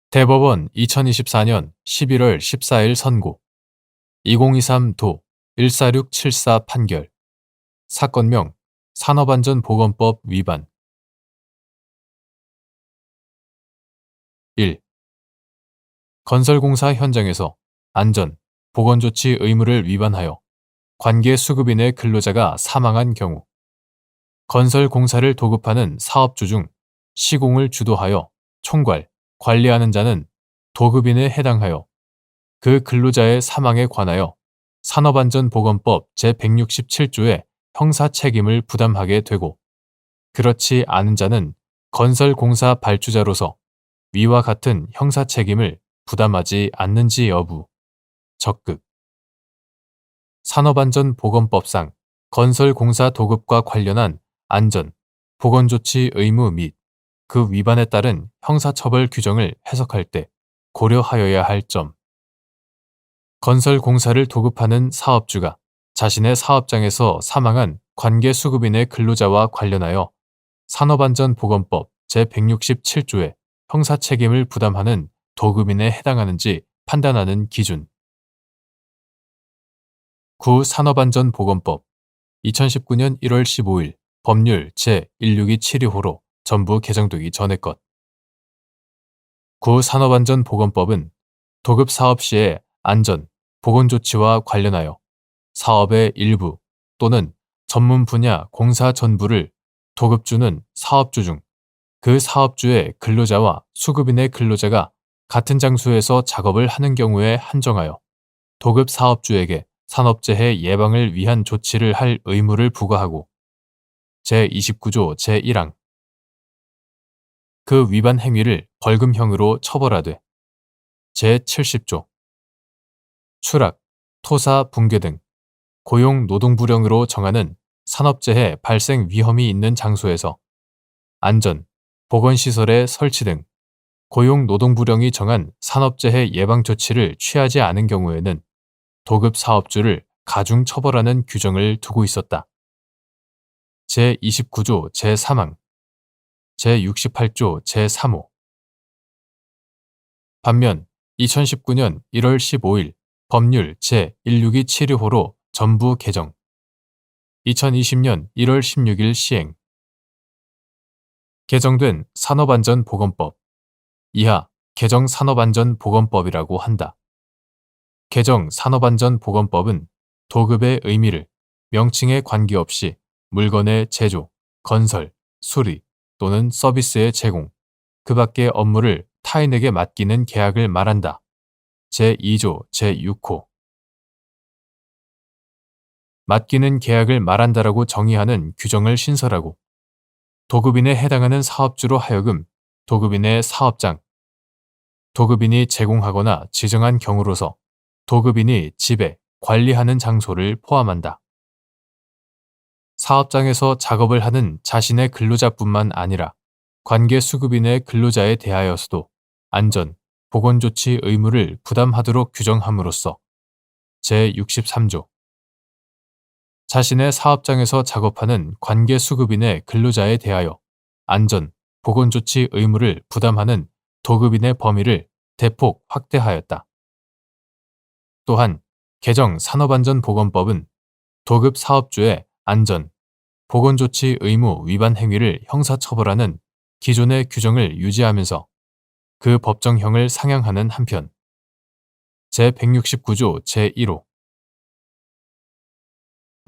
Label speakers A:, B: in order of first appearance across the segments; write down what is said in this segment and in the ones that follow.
A: 대법원 2024년 11월 14일 선고 2023도 14674 판결 사건명 산업안전보건법 위반 1. 건설공사 현장에서 안전, 보건조치 의무를 위반하여 관계 수급인의 근로자가 사망한 경우 건설공사를 도급하는 사업주 중 시공을 주도하여 총괄, 관리하는 자는 도급인에 해당하여 그 근로자의 사망에 관하여 산업안전보건법 제167조의 형사 책임을 부담하게 되고 그렇지 않은 자는 건설공사 발주자로서 위와 같은 형사 책임을 부담하지 않는지 여부. 적극. 산업안전보건법상 건설공사 도급과 관련한 안전, 보건조치 의무 및 그 위반에 따른 형사처벌 규정을 해석할 때 고려하여야 할 점. 건설공사를 도급하는 사업주가 자신의 사업장에서 사망한 관계수급인의 근로자와 관련하여 산업안전보건법 제167조의 형사책임을 부담하는 도급인에 해당하는지 판단하는 기준. 구 산업안전보건법 2019년 1월 15일 법률 제16272호로 전부 개정되기 전의 것. 구 산업안전보건법은 도급 사업 시의 안전, 보건조치와 관련하여 사업의 일부 또는 전문 분야 공사 전부를 도급주는 사업주 중 그 사업주의 근로자와 수급인의 근로자가 같은 장소에서 작업을 하는 경우에 한정하여 도급 사업주에게 산업재해 예방을 위한 조치를 할 의무를 부과하고 제29조 제1항 그 위반 행위를 벌금형으로 처벌하되 제70조 추락, 토사, 붕괴 등 고용 노동불령으로 정하는 산업재해 발생 위험이 있는 장소에서 안전, 보건시설의 설치 등 고용 노동불령이 정한 산업재해 예방 조치를 취하지 않은 경우에는 도급 사업주를 가중 처벌하는 규정을 두고 있었다. 제29조 제3항, 제68조 제3호. 반면 2019년 1월 15일 법률 제16272호로 전부 개정. 2020년 1월 16일 시행. 개정된 산업안전보건법. 이하 개정 산업안전보건법이라고 한다. 개정 산업안전보건법은 도급의 의미를 명칭에 관계없이 물건의 제조, 건설, 수리 또는 서비스의 제공, 그 밖의 업무를 타인에게 맡기는 계약을 말한다. 제2조 제6호. 맡기는 계약을 말한다라고 정의하는 규정을 신설하고 도급인에 해당하는 사업주로 하여금 도급인의 사업장, 도급인이 제공하거나 지정한 경우로서 도급인이 지배, 관리하는 장소를 포함한다. 사업장에서 작업을 하는 자신의 근로자뿐만 아니라 관계 수급인의 근로자에 대하여서도 안전, 보건조치 의무를 부담하도록 규정함으로써 제63조 자신의 사업장에서 작업하는 관계 수급인의 근로자에 대하여 안전, 보건조치 의무를 부담하는 도급인의 범위를 대폭 확대하였다. 또한 개정 산업안전보건법은 도급 사업주의 안전, 보건조치 의무 위반 행위를 형사처벌하는 기존의 규정을 유지하면서 그 법정형을 상향하는 한편 제169조 제1호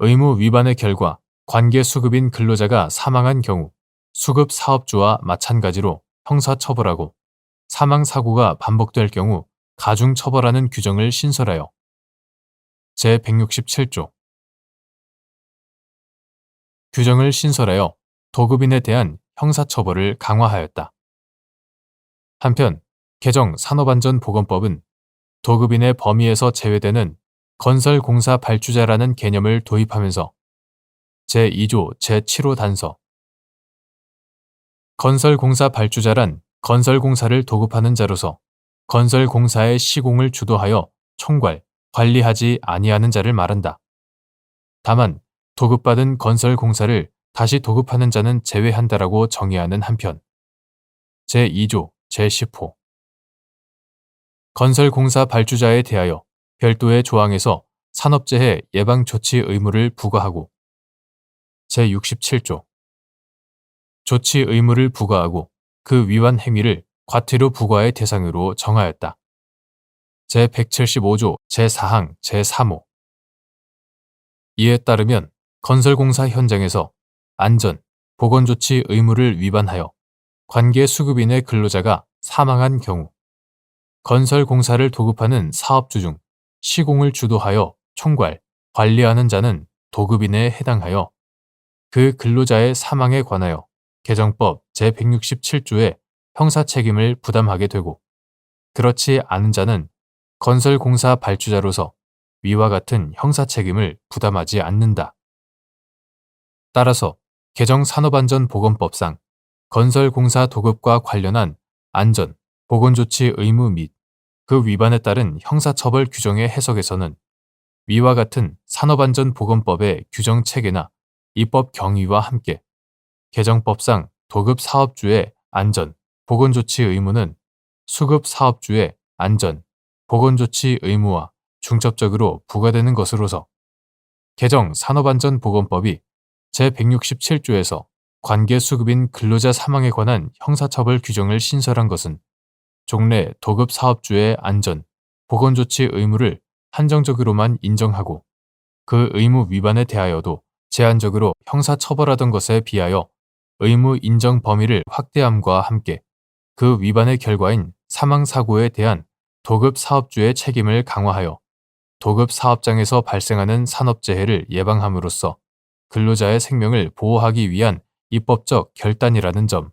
A: 의무 위반의 결과 관계 수급인 근로자가 사망한 경우 수급 사업주와 마찬가지로 형사처벌하고 사망사고가 반복될 경우 가중 처벌하는 규정을 신설하여 제167조 규정을 신설하여 도급인에 대한 형사처벌을 강화하였다. 한편 개정 산업안전보건법은 도급인의 범위에서 제외되는 건설공사 발주자라는 개념을 도입하면서 제2조 제7호 단서 건설공사 발주자란 건설공사를 도급하는 자로서 건설공사의 시공을 주도하여 총괄, 관리하지 아니하는 자를 말한다. 다만 도급받은 건설공사를 다시 도급하는 자는 제외한다라고 정의하는 한편 제2조 제10호 건설공사 발주자에 대하여 별도의 조항에서 산업재해 예방 조치 의무를 부과하고 제67조 조치 의무를 부과하고 그 위반 행위를 과태료 부과의 대상으로 정하였다. 제175조 제4항 제3호 이에 따르면 건설공사 현장에서 안전, 보건조치 의무를 위반하여 관계 수급인의 근로자가 사망한 경우 건설공사를 도급하는 사업주 중 시공을 주도하여 총괄, 관리하는 자는 도급인에 해당하여 그 근로자의 사망에 관하여 개정법 제167조의 형사 책임을 부담하게 되고 그렇지 않은 자는 건설공사 발주자로서 위와 같은 형사 책임을 부담하지 않는다. 따라서 개정 산업안전보건법상 건설공사 도급과 관련한 안전, 보건조치 의무 및 그 위반에 따른 형사처벌 규정의 해석에서는 위와 같은 산업안전보건법의 규정 체계나 입법 경위와 함께 개정법상 도급 사업주의 안전, 보건조치 의무는 수급 사업주의 안전, 보건조치 의무와 중첩적으로 부과되는 것으로서 개정 산업안전보건법이 제167조에서 관계수급인 근로자 사망에 관한 형사처벌 규정을 신설한 것은 종래 도급 사업주의 안전, 보건조치 의무를 한정적으로만 인정하고 그 의무 위반에 대하여도 제한적으로 형사처벌하던 것에 비하여 의무 인정 범위를 확대함과 함께 그 위반의 결과인 사망사고에 대한 도급 사업주의 책임을 강화하여 도급 사업장에서 발생하는 산업재해를 예방함으로써 근로자의 생명을 보호하기 위한 입법적 결단이라는 점.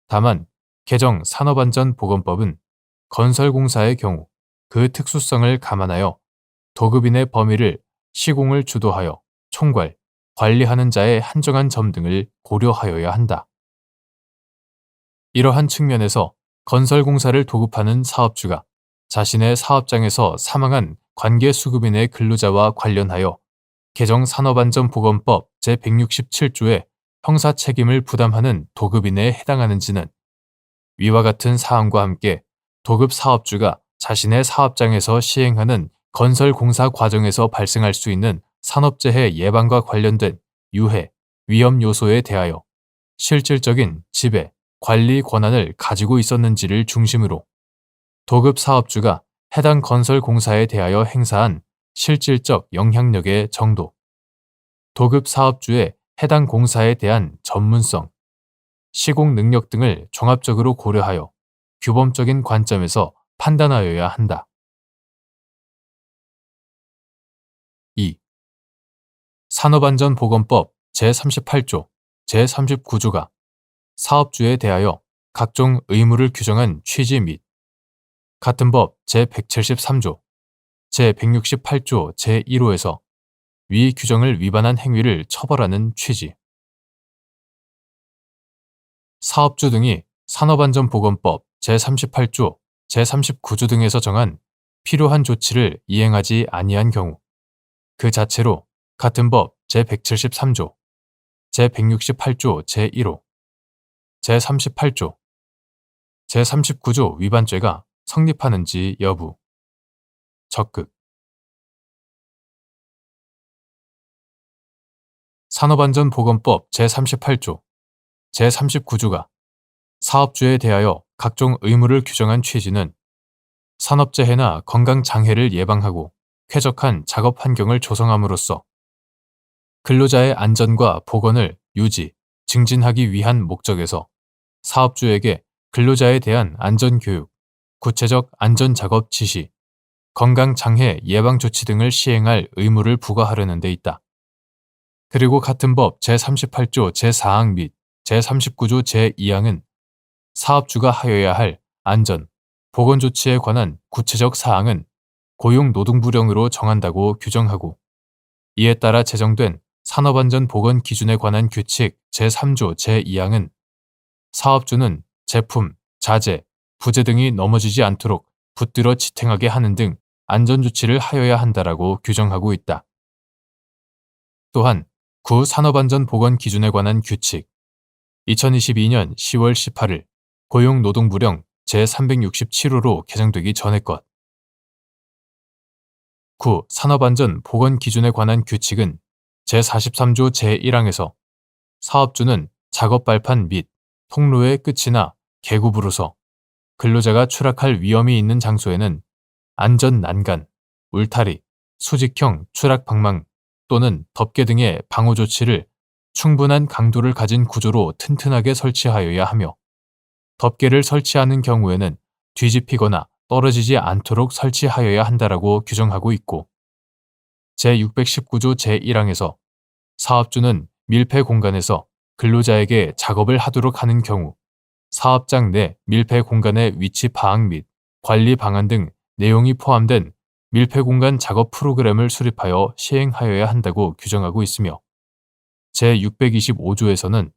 A: 다만 개정 산업안전보건법은 건설공사의 경우 그 특수성을 감안하여 도급인의 범위를 시공을 주도하여 총괄, 관리하는 자에 한정한 점 등을 고려하여야 한다. 이러한 측면에서 건설공사를 도급하는 사업주가 자신의 사업장에서 사망한 관계수급인의 근로자와 관련하여 개정 산업안전보건법 제167조의 형사 책임을 부담하는 도급인에 해당하는지는 위와 같은 사항과 함께 도급 사업주가 자신의 사업장에서 시행하는 건설공사 과정에서 발생할 수 있는 산업재해 예방과 관련된 유해, 위험 요소에 대하여 실질적인 지배, 관리 권한을 가지고 있었는지를 중심으로 도급 사업주가 해당 건설공사에 대하여 행사한 실질적 영향력의 정도, 도급 사업주의 해당 공사에 대한 전문성, 시공 능력 등을 종합적으로 고려하여 규범적인 관점에서 판단하여야 한다. 2. 산업안전보건법 제38조, 제39조가 사업주에 대하여 각종 의무를 규정한 취지 및 같은 법 제173조, 제168조 제1호에서 위 규정을 위반한 행위를 처벌하는 취지. 사업주 등이 산업안전보건법 제38조, 제39조 등에서 정한 필요한 조치를 이행하지 아니한 경우 그 자체로 같은 법 제173조, 제168조 제1호, 제38조, 제39조 위반죄가 성립하는지 여부. 적극. 산업안전보건법 제38조, 제39조가 사업주에 대하여 각종 의무를 규정한 취지는 산업재해나 건강장해를 예방하고 쾌적한 작업 환경을 조성함으로써 근로자의 안전과 보건을 유지, 증진하기 위한 목적에서 사업주에게 근로자에 대한 안전교육, 구체적 안전작업 지시, 건강장해 예방 조치 등을 시행할 의무를 부과하려는 데 있다. 그리고 같은 법 제38조 제4항 및 제39조 제2항은 사업주가 하여야 할 안전, 보건 조치에 관한 구체적 사항은 고용노동부령으로 정한다고 규정하고 이에 따라 제정된 산업안전보건 기준에 관한 규칙 제3조 제2항은 사업주는 제품, 자재, 부재 등이 넘어지지 않도록 붙들어 지탱하게 하는 등 안전조치를 하여야 한다라고 규정하고 있다. 또한 구 산업안전보건 기준에 관한 규칙 2022년 10월 18일 고용노동부령 제367호로 개정되기 전의 것. 9. 산업안전 보건 기준에 관한 규칙은 제43조 제1항에서 사업주는 작업 발판 및 통로의 끝이나 계급으로서 근로자가 추락할 위험이 있는 장소에는 안전 난간, 울타리, 수직형 추락 방망 또는 덮개 등의 방호 조치를 충분한 강도를 가진 구조로 튼튼하게 설치하여야 하며 덮개를 설치하는 경우에는 뒤집히거나 떨어지지 않도록 설치하여야 한다라고 규정하고 있고 제619조 제1항에서 사업주는 밀폐 공간에서 근로자에게 작업을 하도록 하는 경우 사업장 내 밀폐 공간의 위치 파악 및 관리 방안 등 내용이 포함된 밀폐 공간 작업 프로그램을 수립하여 시행하여야 한다고 규정하고 있으며 제625조에서는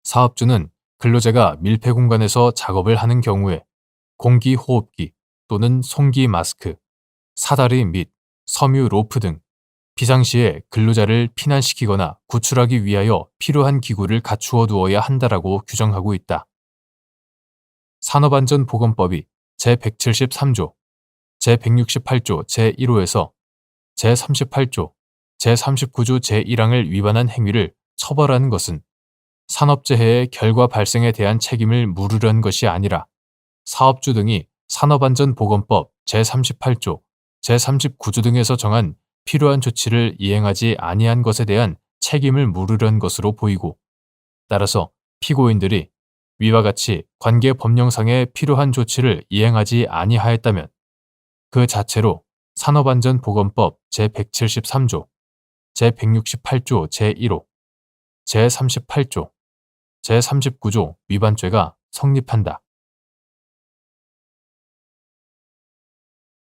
A: 사업주는 근로자가 밀폐 공간에서 작업을 하는 경우에 공기 호흡기 또는 송기 마스크, 사다리 및 섬유 로프 등 비상시에 근로자를 피난시키거나 구출하기 위하여 필요한 기구를 갖추어 두어야 한다라고 규정하고 있다. 산업안전보건법이 제173조, 제168조 제1호에서 제38조, 제39조 제1항을 위반한 행위를 처벌하는 것은 산업재해의 결과 발생에 대한 책임을 물으려는 것이 아니라 사업주 등이 산업안전보건법 제38조, 제39조 등에서 정한 필요한 조치를 이행하지 아니한 것에 대한 책임을 물으려는 것으로 보이고 따라서 피고인들이 위와 같이 관계 법령상의 필요한 조치를 이행하지 아니하였다면 그 자체로 산업안전보건법 제173조, 제168조 제1호, 제38조, 제39조 위반죄가 성립한다.